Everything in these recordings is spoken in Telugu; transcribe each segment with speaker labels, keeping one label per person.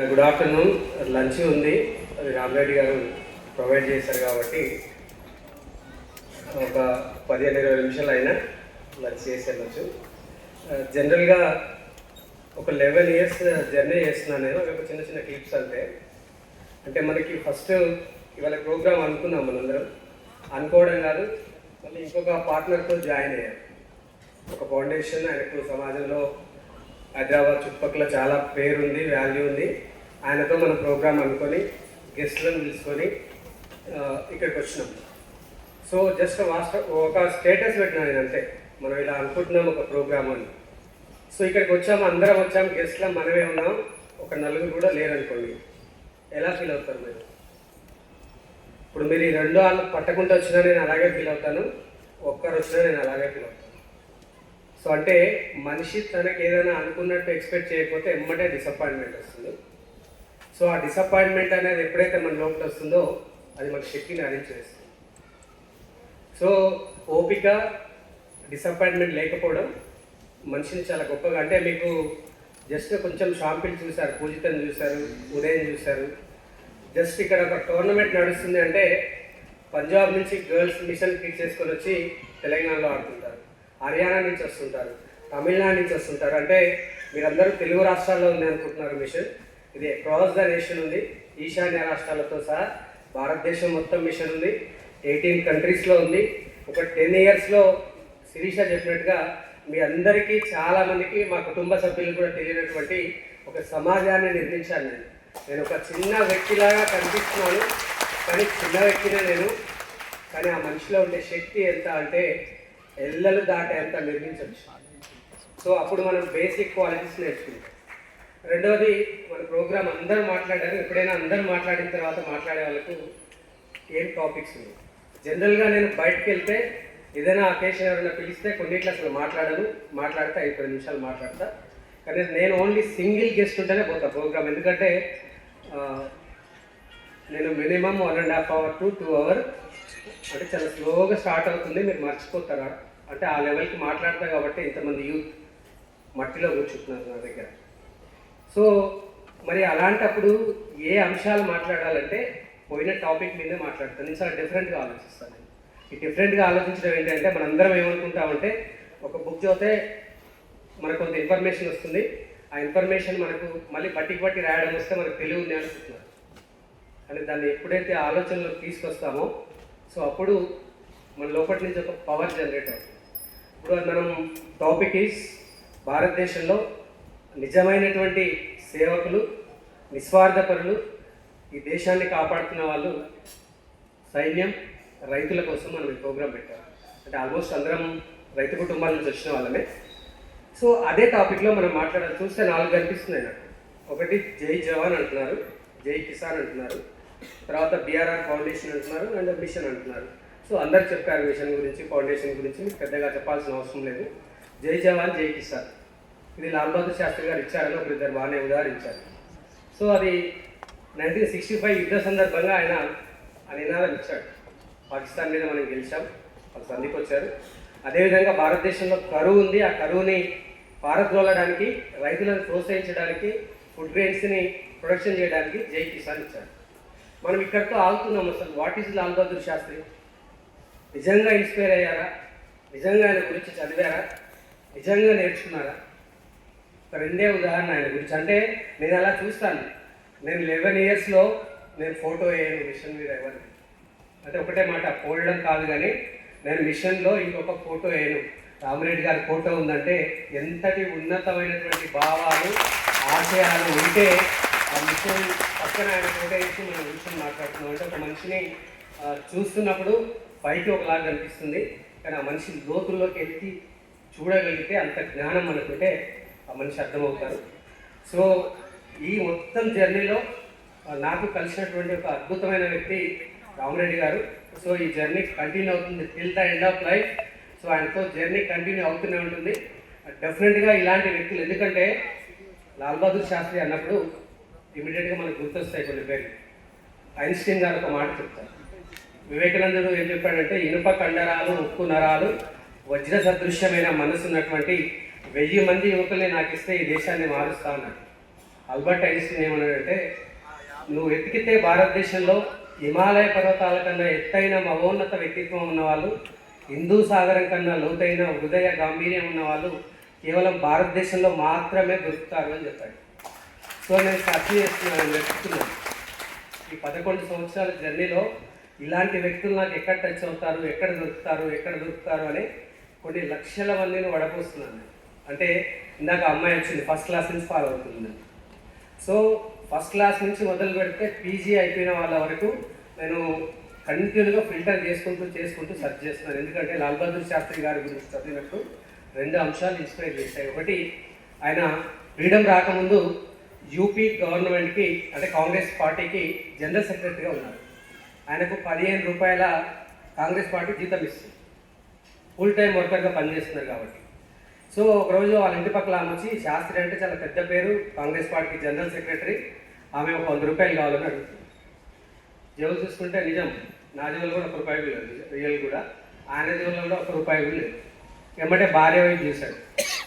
Speaker 1: Good afternoon. లంచ్ ఉంది, అది రామరెడ్డి గారు ప్రొవైడ్ చేశారు కాబట్టి ఒక 15-20 నిమిషాలు అయినా లంచ్ చేసి వెళ్ళచ్చు. జనరల్గా ఒక 11 years జర్నీ చేస్తున్నాను నేను. ఒక చిన్న చిన్న క్లిప్స్ అంటే మనకి ఫస్ట్ ఇవాళ ప్రోగ్రామ్ అనుకున్నాం, మనందరం అనుకోవడం కాదు, మళ్ళీ ఇంకొక పార్ట్నర్తో జాయిన్ అయ్యారు. ఒక ఫౌండేషన్, ఆయనకు సమాజంలో హైదరాబాద్ చుట్టుపక్కల చాలా పేరుంది, వాల్యూ ఉంది. ఆయనతో మనం ప్రోగ్రామ్ అనుకొని గెస్ట్లను తీసుకొని ఇక్కడికి వచ్చినాం. సో జస్ట్ ఒక స్టేటస్ పెట్టినా నేను, అంతే. మనం ఇలా అనుకుంటున్నాం ఒక ప్రోగ్రామ్ అని. సో ఇక్కడికి వచ్చాము, అందరం వచ్చాము, గెస్ట్లో మనమే ఉన్నాం, ఒక నలుగురు కూడా లేరనుకోండి, ఎలా ఫీల్ అవుతారు మీరు? ఇప్పుడు మీరు ఈ 2 వాళ్ళు పట్టకుండా వచ్చినా నేను అలాగే ఫీల్ అవుతాను, ఒక్కరు వచ్చినా నేను అలాగే ఫీల్ అవుతాను. సో అంటే మనిషి తనకి ఏదైనా అనుకున్నట్టు ఎక్స్పెక్ట్ చేయకపోతే ఎమ్మటే డిసప్పాయింట్మెంట్ వస్తుంది. సో ఆ డిసప్పాయింట్మెంట్ అనేది ఎప్పుడైతే మన లోపల వస్తుందో అది మన శక్తిని అరేంజ్ చేస్తుంది. సో ఓపిక, డిసప్పాయింట్మెంట్ లేకపోవడం మనిషిని చాలా గొప్పగా, అంటే మీకు జస్ట్ కొంచెం షాంపిల్ చూశారు, పూజితను చూశారు, ఉదయం చూశారు. జస్ట్ ఇక్కడ ఒక టోర్నమెంట్ నడుస్తుంది అంటే పంజాబ్ నుంచి గర్ల్స్ మిషన్ కిట్ చేసుకొని వచ్చి తెలంగాణలో ఆడుతుంటారు, హర్యానా నుంచి వస్తుంటారు, తమిళనాడు నుంచి వస్తుంటారు. అంటే మీరందరూ తెలుగు రాష్ట్రాల్లో ఉంది అనుకుంటున్నారు మిషన్, ఇది అక్రాస్ ద నేషన్ ఉంది. ఈశాన్య రాష్ట్రాలతో సహా భారతదేశం మొత్తం మిషన్ ఉంది, 18 కంట్రీస్లో ఉంది. ఒక 10 yearsలో శిరీష చెప్పినట్టుగా మీ అందరికీ, చాలామందికి, మా కుటుంబ సభ్యులు కూడా తెలియనటువంటి ఒక సమాజాన్ని నిర్మించాను నేను ఒక చిన్న వ్యక్తిలాగా కనిపిస్తున్నాను, కానీ చిన్న వ్యక్తినే నేను. కానీ ఆ మనిషిలో ఉండే శక్తి ఎంత అంటే ఎల్లలు దాటేంత నిర్మించవచ్చు. సో అప్పుడు మనం బేసిక్ క్వాలిటీస్ నేర్చుకుంటాం. రెండవది, మన ప్రోగ్రామ్ అందరూ మాట్లాడారు. ఎప్పుడైనా అందరూ మాట్లాడిన తర్వాత మాట్లాడే వాళ్ళకు ఏం టాపిక్స్ ఉన్నాయి. జనరల్గా నేను బయటకు వెళ్తే ఏదైనా అకేషన్ ఎవరైనా పిలిస్తే కొన్నిట్లో అసలు మాట్లాడితే 5-10 నిమిషాలు మాట్లాడతా. కానీ నేను ఓన్లీ సింగిల్ గెస్ట్ ఉంటేనే పోతా ప్రోగ్రామ్. ఎందుకంటే నేను మినిమం 1.5 hour to 2 hours అంటే చాలా స్లోగా స్టార్ట్ అవుతుంది, మీరు మర్చిపోతారా అంటే ఆ లెవెల్కి మాట్లాడతా. కాబట్టి ఇంతమంది యూత్ మట్టిలో కూర్చుంటున్నారు నా దగ్గర. సో మరి అలాంటప్పుడు ఏ అంశాలు మాట్లాడాలంటే పోయిన టాపిక్ మీదే మాట్లాడతాను. నేను చాలా డిఫరెంట్గా ఆలోచిస్తాను. ఈ డిఫరెంట్గా ఆలోచించడం ఏంటంటే, మనందరం ఏమనుకుంటామంటే ఒక బుక్ చదివితే మనకు కొంత ఇన్ఫర్మేషన్ వస్తుంది, ఆ ఇన్ఫర్మేషన్ మనకు మళ్ళీ బట్టి రాయడం వస్తే మనకు తెలివి ఉంది అనుకుంటున్నారు. కానీ దాన్ని ఎప్పుడైతే ఆలోచనలోకి తీసుకొస్తామో సో అప్పుడు మన లోపటి నుంచి ఒక పవర్ జనరేట్ అవుతుంది. ఇప్పుడు మనం టాపిక్ ఈజ్ భారతదేశంలో నిజమైనటువంటి సేవకులు, నిస్వార్థపరులు, ఈ దేశాన్ని కాపాడుతున్న వాళ్ళు సైన్యం, రైతుల కోసం మనం ఈ ప్రోగ్రాం పెట్టాం. అంటే ఆల్మోస్ట్ అందరం రైతు కుటుంబాల నుంచి వచ్చిన వాళ్ళమే. సో అదే టాపిక్లో మనం మాట్లాడాలి. చూస్తే 4 కనిపిస్తున్నాయి నాకు. ఒకటి జై జవాన్ అంటున్నారు, జై కిసాన్ అంటున్నారు, తర్వాత బిఆర్ఆర్ ఫౌండేషన్ అంటున్నారు, అండ్ మిషన్ అంటున్నారు. సో అందరు చెప్పారు మిషన్ గురించి, ఫౌండేషన్ గురించి, మీకు పెద్దగా చెప్పాల్సిన అవసరం లేదు. జై జవాన్, జై కిసాన్ ఇది లాల్ బహదూర్ శాస్త్రి గారు ఇచ్చారని ఒక 2 బాగానే ఉదాహరించారు. సో అది 1965 యుద్ధ సందర్భంగా ఆయన ఆ నినాదం ఇచ్చాడు. పాకిస్తాన్ మీద మనం గెలిచాం, వాళ్ళు సంధికి వచ్చారు. అదేవిధంగా భారతదేశంలో కరువు ఉంది, ఆ కరువుని పారద్రోలడానికి, రైతులను ప్రోత్సహించడానికి, ఫుడ్ గ్రెయిన్స్ని ప్రొడక్షన్ చేయడానికి జై కిసాన్ ఇచ్చారు. మనం ఇక్కడితో ఆగుతున్నాం. అసలు వాట్ ఈజ్ లాల్ బహదూర్ శాస్త్రి? నిజంగా ఇన్స్పైర్ అయ్యారా? నిజంగా ఆయన గురించి చదివారా? నిజంగా నేర్చుకున్నారా? ఒక 2 ఉదాహరణ ఆయన గురించి. అంటే నేను అలా చూస్తాను. నేను 11 yearsలో నేను ఫోటో వేయను మిషన్ మీద ఎవరిని, అంటే ఒకటే మాట పోడడం కాదు, కానీ నేను మిషన్లో ఇంకొక ఫోటో వేయను. రామరెడ్డి గారి ఫోటో ఉందంటే ఎంతటి ఉన్నతమైనటువంటి భావాలు, ఆశయాలు ఉంటే ఆ మిషన్ పక్కన ఆయన ఫోటో వేసి మనం మిషన్ మాట్లాడుతున్నాం. అంటే ఒక మనిషిని చూస్తున్నప్పుడు పైకి ఒకలాగా కనిపిస్తుంది, కానీ ఆ మనిషి లోతుల్లోకి వెళ్ళి చూడగలిగితే అంత జ్ఞానం అనుకుంటే ఆ మనిషి అర్థమవుతారు. సో ఈ మొత్తం జర్నీలో నాకు కలిసినటువంటి ఒక అద్భుతమైన వ్యక్తి రామరెడ్డి గారు. సో ఈ జర్నీ కంటిన్యూ అవుతుంది till the end of life. So ఆయనతో జర్నీ కంటిన్యూ అవుతూనే ఉంటుంది డెఫినెట్గా. ఇలాంటి వ్యక్తులు, ఎందుకంటే లాల్ బహదూర్ శాస్త్రి అన్నప్పుడు ఇమీడియట్గా మనకు గుర్తొస్తాయి కొన్ని పేర్లు. ఐన్స్టీన్ గారు ఒక మాట చెప్తారు. వివేకానందుడు ఏం చెప్పాడంటే, ఇనుప కండరాలు, ఉక్కు నరాలు, వజ్ర సదృశ్యమైన మనసు ఉన్నటువంటి 1000 మంది యువకుల్ని నాకు ఇస్తే ఈ దేశాన్ని మారుస్తా ఉన్నాడు. ఆల్బర్ట్ ఐన్స్టీన్ ఏమన్నాడంటే, నువ్వు వెతికితే భారతదేశంలో హిమాలయ పర్వతాల కన్నా ఎత్తైన మహోన్నత వ్యక్తిత్వం ఉన్నవాళ్ళు, హిందూ సాగరం కన్నా లోతైన హృదయ గాంభీర్యం ఉన్నవాళ్ళు కేవలం భారతదేశంలో మాత్రమే దొరుకుతారు అని చెప్పాడు. సో నేను సర్చ్ చేస్తున్నాను, వెతుకుతున్నాను. ఈ 11 సంవత్సరాల జర్నీలో ఇలాంటి వ్యక్తులు నాకు ఎక్కడ టచ్ అవుతారు, ఎక్కడ దొరుకుతారు అని కొన్ని లక్షల మందిని వడపోస్తున్నాను. అంటే ఇందాక అమ్మాయి వచ్చింది, ఫస్ట్ క్లాస్ నుంచి ఫాలో అవుతుంది. సో ఫస్ట్ క్లాస్ నుంచి మొదలు పెడితే పీజీ అయిపోయిన వాళ్ళ వరకు నేను కంటిన్యూగా ఫిల్టర్ చేసుకుంటూ సెర్చ్ చేస్తున్నాను. ఎందుకంటే లాల్ బహదూర్ శాస్త్రి గారి గురించి చదివినప్పుడు 2 అంశాలు ఇన్స్పైర్ చేశాయి. ఒకటి, ఆయన ఫ్రీడమ్ రాకముందు యూపీ గవర్నమెంట్కి అంటే కాంగ్రెస్ పార్టీకి జనరల్ సెక్రటరీగా ఉన్నారు. ఆయనకు 15 రూపాయల కాంగ్రెస్ పార్టీ జీతం ఇస్తుంది, ఫుల్ టైం వర్కర్గా పనిచేస్తున్నారు కాబట్టి. సో ఒకరోజు వాళ్ళ ఇంటి పక్కల ఆమె వచ్చి, శాస్త్రి అంటే చాలా పెద్ద పేరు, కాంగ్రెస్ పార్టీకి జనరల్ సెక్రటరీ, ఆమె ఒక 100 రూపాయలు కావాలని అడుగుతుంది. జేబులు చూసుకుంటే నిజం, నా జేబులు కూడా 1 రూపాయి లేదు, రియల్ కూడా. ఆయన జేబులో కూడా 1 రూపాయి లేదు. ఏమంటే భార్య వైపు చూశాడు,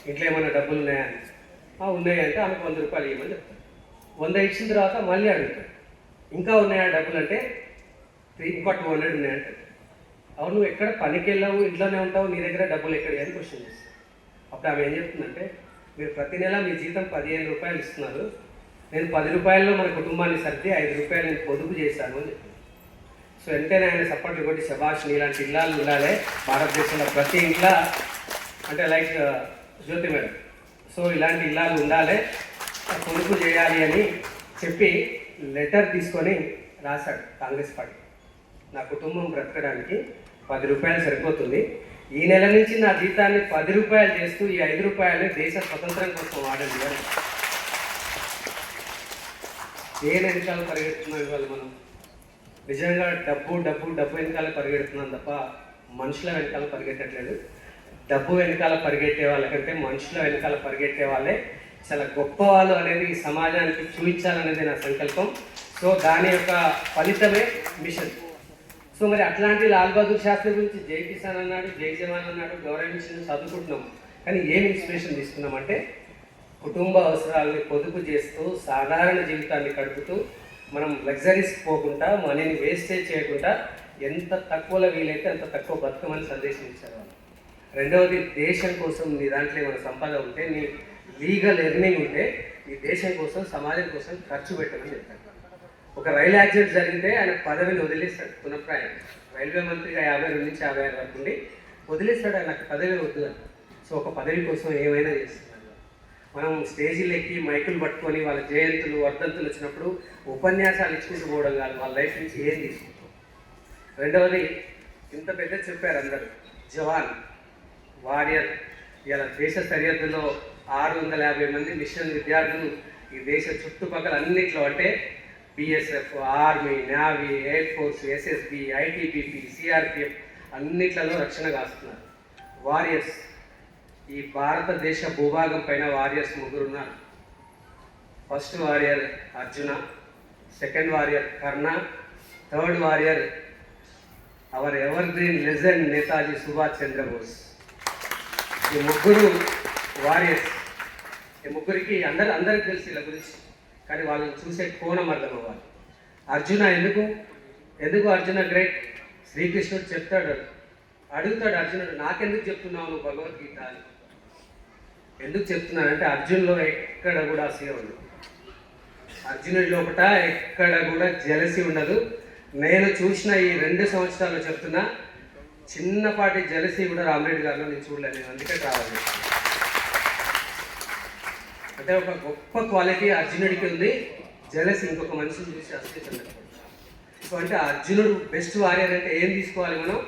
Speaker 1: ఇంట్లో ఏమైనా డబ్బులు ఉన్నాయని. ఉన్నాయి అంటే ఆమెకు 100 రూపాయలు ఇవ్వమని చెప్తాడు. 100 ఇచ్చిన తర్వాత మళ్ళీ అడుగుతాడు, ఇంకా ఉన్నాయా డబ్బులు అంటే, ఇంకా 200 ఉన్నాయంటే. అవును, నువ్వు ఎక్కడ పనికి వెళ్ళావు, ఇంట్లోనే ఉంటావు, నీ దగ్గర డబ్బులు ఎక్కడ అని క్వశ్చన్ చేస్తావు. అప్పుడు ఆమె ఏం చెప్తుందంటే, మీరు ప్రతి నెల మీ జీతం 15 రూపాయలు ఇస్తున్నారు, నేను 10 రూపాయల్లో మన కుటుంబాన్ని సర్ది 5 రూపాయలు నేను పొదుపు చేశాను అని చెప్పింది. సో ఎంతైనా ఆయన సపోర్ట్లు కొట్టి, శభాష్, ఇలాంటి ఇల్లాలు ఉండాలి భారతదేశంలో ప్రతి ఇంట్లో, అంటే లైక్ జ్యోతి మేడం. సో ఇలాంటి ఇల్లాలు ఉండాలి, పొదుపు చేయాలి అని చెప్పి లెటర్ తీసుకొని రాశాడు కాంగ్రెస్ పార్టీ. నా కుటుంబం బ్రతకడానికి 10 రూపాయలు సరిపోతుంది, ఈ నెల నుంచి నా జీతాన్ని 10 రూపాయలు చేస్తూ ఈ 5 రూపాయలని దేశ స్వతంత్రం కోసం వాడండి అని. దేని వెనకాల పరిగెడుతున్నాం ఇవాళ మనం? నిజంగా డబ్బు వెనకాల పరిగెడుతున్నాం తప్ప మనుషుల వెనకాల పరిగెట్టట్లేదు. డబ్బు వెనకాల పరిగెట్టే వాళ్ళకంటే మనుషుల వెనకాల పరిగెట్టే వాళ్ళే చాలా గొప్ప వాళ్ళు అనేది ఈ సమాజానికి చూపించాలనేది నా సంకల్పం. సో దాని యొక్క ఫలితమే మిషన్. సో మరి అట్లాంటి లాల్ బహదూర్ శాస్త్రి గురించి జై కిసాన్ అన్నాడు, జై జవాన్ అన్నాడు, గౌరవించిన చదువుకుంటున్నాం. కానీ ఏం ఇన్స్పిరేషన్ తీసుకున్నామంటే, కుటుంబ అవసరాలని పొదుపు చేస్తూ సాధారణ జీవితాన్ని గడుపుతూ మనం లగ్జరీస్ పోకుండా, మనీని వేస్టేజ్ చేయకుండా ఎంత తక్కువలో వీలైతే అంత తక్కువ బతుకమని సందేశం ఇచ్చారు వాళ్ళు. రెండవది, దేశం కోసం నీ దాంట్లో ఏమైనా సంపద ఉంటే, నీ లీగల్ ఎర్నింగ్ ఉంటే ఈ దేశం కోసం, సమాజం కోసం ఖర్చు పెట్టమని చెప్పారు. ఒక రైలు యాక్సిడెంట్ జరిగితే ఆయన పదవిని వదిలేస్తాడు పునఃప్రాయం. రైల్వే మంత్రిగా 52 నుంచి 56 వరకు ఉండి వదిలేస్తాడు, ఆయన నాకు పదవి వద్దు అని. సో ఒక పదవి కోసం ఏమైనా చేస్తున్నారు. మనం స్టేజీలు ఎక్కి మైకులు పట్టుకొని వాళ్ళ జయంతులు, వర్ధంతులు వచ్చినప్పుడు ఉపన్యాసాలు ఇచ్చుకుంటూ పోవడం కాదు, వాళ్ళ లైఫ్ నుంచి ఏం తీసుకుంటాం. రెండవది, ఇంత పెద్ద చెప్పారు అందరూ, జవాన్, వారియర్. ఇలా దేశ సరిహద్దులో 650 మంది మిషన్ విద్యార్థులు ఈ దేశ చుట్టుపక్కల అన్నిట్లో, అంటే BSF, army, navy, air force, SSB, ITBP, CRPF అన్నిట్లలో రక్షణ కాస్తున్నారు. వారియర్స్, ఈ భారతదేశ భూభాగం పైన వారియర్స్ 3 ఉన్నారు. First warrior Arjuna, second warrior Karna, third warrior our ever green legend Netaji Subhash Chandrabose. ఈ 3 వారియర్స్. ఈ ముగ్గురికి అందరికి తెలుసు ఇలా గురించి, కానీ వాళ్ళని చూసే కోణం అర్థం అవ్వాలి. అర్జున ఎందుకు అర్జున గ్రేట్? శ్రీకృష్ణుడు చెప్తాడు, అడుగుతాడు అర్జునుడు, నాకెందుకు చెప్తున్నావు నువ్వు భగవద్గీత అని. ఎందుకు చెప్తున్నానంటే, అర్జున్లో ఎక్కడ కూడా అసూయ ఉండదు, అర్జునుడి లోపల ఎక్కడ కూడా జెలసీ ఉండదు. నేను చూసిన ఈ 2 సంవత్సరాలు చెప్తున్నా, చిన్నపాటి జెలసీ కూడా రామరెడ్డి గారిలో నేను చూడలేదు. నేను అందుకే రావాలి. అంటే ఒక గొప్ప క్వాలిటీ అర్జునుడికి ఉంది, జెలసీ ఇంకొక మనిషిని చూసి అసలు. సో అంటే అర్జునుడు బెస్ట్ వారియర్ అంటే ఏం తీసుకోవాలి మనం?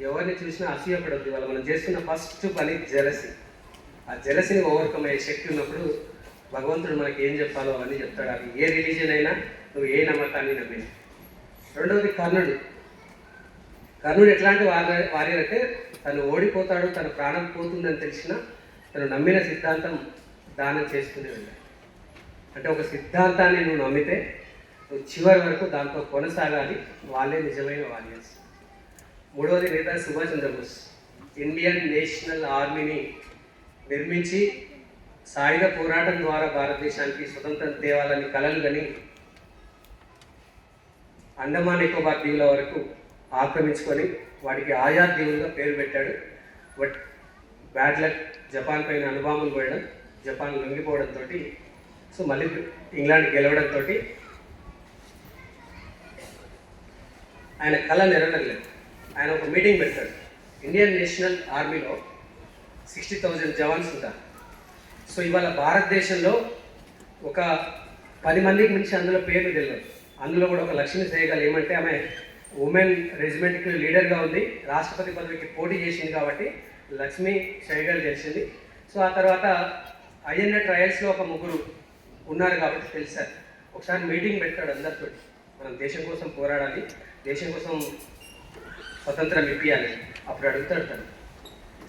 Speaker 1: ఎవరిని చూసినా అసూయపడద్దు. ఇవాళ మనం చేస్తున్న ఫస్ట్ పని జెలసీ. ఆ జెలసీని ఓవర్కమ్ అయ్యే శక్తి ఉన్నప్పుడు భగవంతుడు మనకి ఏం చెప్పాలో అవన్నీ చెప్తాడు. అది ఏ రిలీజియన్ అయినా, నువ్వు ఏ నమ్మకాన్ని నమ్మే. రెండవది కర్ణుడు ఎట్లాంటి వారియర్ అంటే, తను ఓడిపోతాడు, తన ప్రాణం పోతుందని తెలిసినా తను నమ్మిన సిద్ధాంతం దానం చేస్తూనే వెళ్ళాడు. అంటే ఒక సిద్ధాంతాన్ని నువ్వు నమ్మితే నువ్వు చివరి వరకు దాంతో కొనసాగాలి, వాళ్ళే నిజమైన వారియర్స్. మూడవది నేతాజీ సుభాష్ చంద్రబోస్. ఇండియన్ నేషనల్ ఆర్మీని నిర్మించి సాయుధ పోరాటం ద్వారా భారతదేశానికి స్వతంత్రం తేవాలని కలలు గని అండమాన్ నికోబార్ దీవుల వరకు ఆక్రమించుకొని వాటికి ఆజాద్ దీవులుగా పేరు పెట్టాడు. బట్ బ్యాడ్ లక్, జపాన్ పైన అణుబాంబులు పోయడం, జపాన్ లొంగిపోవడంతో సో మళ్ళీ ఇంగ్లాండ్ గెలవడంతో ఆయన కళ నెరవేరలేదు. ఆయన ఒక మీటింగ్ పెడతాడు. ఇండియన్ నేషనల్ ఆర్మీలో 60,000 జవాన్స్ ఉంటారు. సో ఇవాళ భారతదేశంలో ఒక 10 మందికి మించి అందులో పేర్లు తెలియదు. అందులో కూడా ఒక లక్ష్మీ సేగల్ ఏమంటే ఆమె ఉమెన్ రెజిమెంట్కి లీడర్గా ఉంది, రాష్ట్రపతి పదవికి పోటీ చేసింది కాబట్టి లక్ష్మీ సేగల్ తెలిసింది. సో ఆ తర్వాత ఐఎన్ఏ ట్రయల్స్లో ఒక ముగ్గురు ఉన్నారు కాబట్టి తెలిసారు. ఒకసారి మీటింగ్ పెట్టాడు అందరితో, మనం దేశం కోసం పోరాడాలి, దేశం కోసం స్వతంత్రం ఇప్పియాలి. అప్పుడు అడుగుతాడు తను,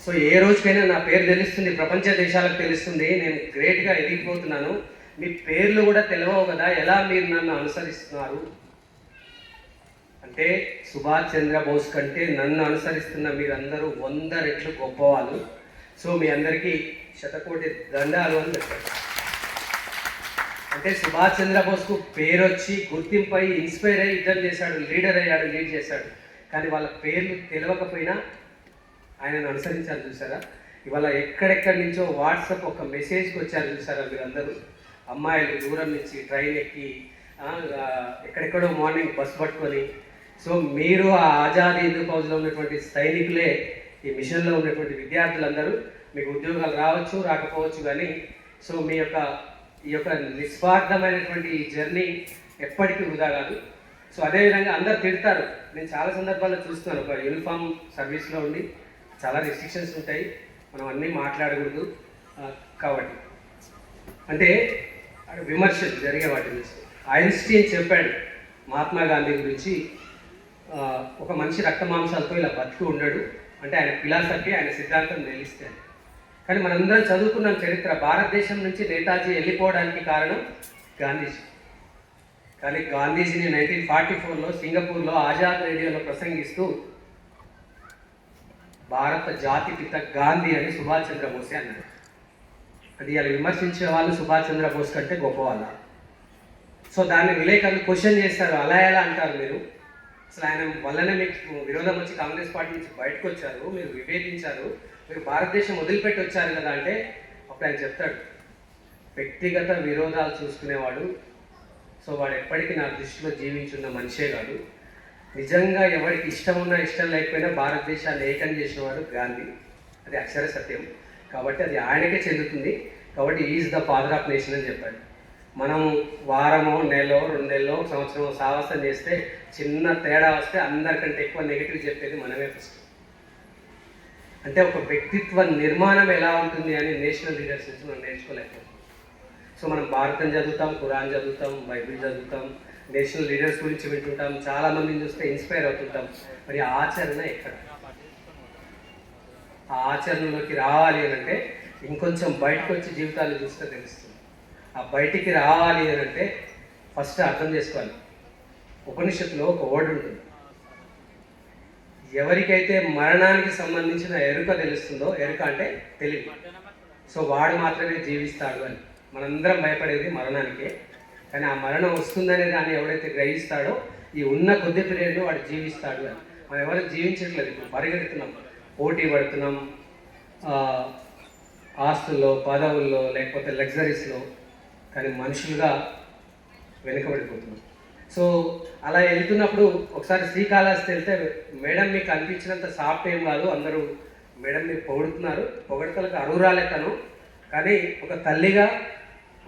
Speaker 1: సో ఏ రోజుకైనా నా పేరు తెలుస్తుంది, ప్రపంచ దేశాలకు తెలుస్తుంది, నేను గ్రేట్గా ఎదిగిపోతున్నాను, మీ పేర్లు కూడా తెలియవు కదా, ఎలా మీరు నన్ను అనుసరిస్తున్నారు అంటే, సుభాష్ చంద్రబోస్ కంటే నన్ను అనుసరిస్తున్న మీరందరూ 100 రెట్లు గొప్పవాళ్ళు, సో మీ అందరికీ శతకోటి దండాలు అని చెప్పారు. అంటే సుభాష్ చంద్రబోస్కు పేరు వచ్చి గుర్తింపై ఇన్స్పైర్ అయ్యి యుద్ధం చేశాడు, లీడర్ అయ్యాడు, లీడ్ చేశాడు. కానీ వాళ్ళ పేర్లు తెలియకపోయినా ఆయనను అనుసరించారు చూసారా. ఇవాళ ఎక్కడెక్కడి నుంచో వాట్సాప్ ఒక మెసేజ్కి వచ్చారు చూసారా మీరందరూ. అమ్మాయిలు దూరం నుంచి ట్రైన్ ఎక్కి ఎక్కడెక్కడో మార్నింగ్ బస్ పట్టుకొని, సో మీరు ఆ ఆజాద్ హిందూ ఫౌజ్లో ఉన్నటువంటి సైనికులే, ఈ మిషన్లో ఉన్నటువంటి విద్యార్థులందరూ. మీకు ఉద్యోగాలు రావచ్చు రాకపోవచ్చు, కానీ సో మీ యొక్క ఈ యొక్క నిస్వార్థమైనటువంటి ఈ జర్నీ ఎప్పటికీ వృధా కాదు. సో అదేవిధంగా అందరు తిడతారు, నేను చాలా సందర్భాల్లో చూస్తున్నాను. ఒక యూనిఫామ్ సర్వీస్లో ఉండి చాలా రెస్ట్రిక్షన్స్ ఉంటాయి, మనం అన్నీ మాట్లాడకూడదు కాబట్టి, అంటే విమర్శలు జరిగే వాటి గురించి. ఐన్స్టీన్ చెప్పాడు మహాత్మా గాంధీ గురించి, ఒక మనిషి రక్త మాంసాలతో ఇలా బతికి ఉండడు అంటే ఆయన ఫిలాసఫీ, ఆయన సిద్ధాంతం తెలిస్తే. కానీ మనందరం చదువుకున్నాం చరిత్ర, భారతదేశం నుంచి నేతాజీ వెళ్ళిపోవడానికి కారణం గాంధీజీ. కానీ గాంధీజీని 1944లో సింగపూర్లో ఆజాద్ రేడియోలో ప్రసంగిస్తూ భారత జాతి పిత గాంధీ అని సుభాష్ చంద్రబోసే అన్నారు. అది అలా విమర్శించే వాళ్ళు సుభాష్ చంద్రబోస్ కంటే గొప్పవాళ్ళ? సో దాన్ని విలేకరులు క్వశ్చన్ చేస్తారు, అలా ఎలా అంటారు మీరు, అసలు ఆయన వల్లనే మీకు విరోధం వచ్చి కాంగ్రెస్ పార్టీ నుంచి బయటకు వచ్చారు, మీరు విభేదించారు, మీరు భారతదేశం వదిలిపెట్టి వచ్చారు కదా అంటే, అప్పుడు ఆయన చెప్తాడు, వ్యక్తిగత విరోధాలు చూసుకునేవాడు, సో వాడు ఎప్పటికీ నా దృష్టిలో జీవించున్న మనిషే కాదు, నిజంగా ఎవరికి ఇష్టం ఉన్నా ఇష్టం లేకపోయినా భారతదేశాన్ని ఏకం చేసినవాడు గాంధీ, అది అక్షర సత్యం. కాబట్టి అది ఆయనకే చెందుతుంది. కాబట్టి is the father of nation అని చెప్పాడు. మనం వారమో నెలలో 2 నెలలో సంవత్సరమో సాహసం చేస్తే చిన్న తేడా వస్తే అందరికంటే ఎక్కువ నెగిటివ్ చెప్పేది మనమే ఫస్ట్. అంటే ఒక వ్యక్తిత్వ నిర్మాణం ఎలా ఉంటుంది అని నేషనల్ లీడర్స్ నుంచి మనం నేర్చుకోలేకపోతాం. సో మనం భారతం చదువుతాం, ఖురాన్ చదువుతాం, బైబిల్ చదువుతాం, నేషనల్ లీడర్స్ గురించి వింటుంటాం, చాలామందిని చూస్తే ఇన్స్పైర్ అవుతుంటాం. మరి ఆచరణ ఎక్కడ? ఆ ఆచరణలోకి రావాలి అని అంటే ఇంకొంచెం బయటకు వచ్చి జీవితాలు చూస్తే తెలుస్తుంది. ఆ బయటికి రావాలి అని అంటే ఫస్ట్ అర్థం చేసుకోవాలి. ఉపనిషత్తులో ఒక వర్డ్ ఉంటుంది, ఎవరికైతే మరణానికి సంబంధించిన ఎరుక తెలుస్తుందో, ఎరుక అంటే తెలివి, సో వాడు మాత్రమే జీవిస్తాడు అని. మనందరం భయపడేది మరణానికే, కానీ ఆ మరణం వస్తుందనే దాన్ని ఎవడైతే గ్రహిస్తాడో ఈ ఉన్న కొద్ది పీరియడ్లో వాడు జీవిస్తాడు అని. మనం ఎవరు జీవించట్లేదు, ఇప్పుడు పరిగెడుతున్నాం, పోటీ పడుతున్నాం ఆస్తుల్లో, పదవుల్లో, లేకపోతే లగ్జరీస్లో, కానీ మనుషులుగా వెనుకబడిపోతున్నాం. సో అలా వెళ్తున్నప్పుడు ఒకసారి శ్రీకాళహస్తి వెళ్తే మేడం మీకు అనిపించినంత సాఫ్ట్ ఏం కాదు, అందరూ మేడం మీరు పొగుడుతున్నారు, పొగడతలకు అరువురాలే తను, కానీ ఒక తల్లిగా,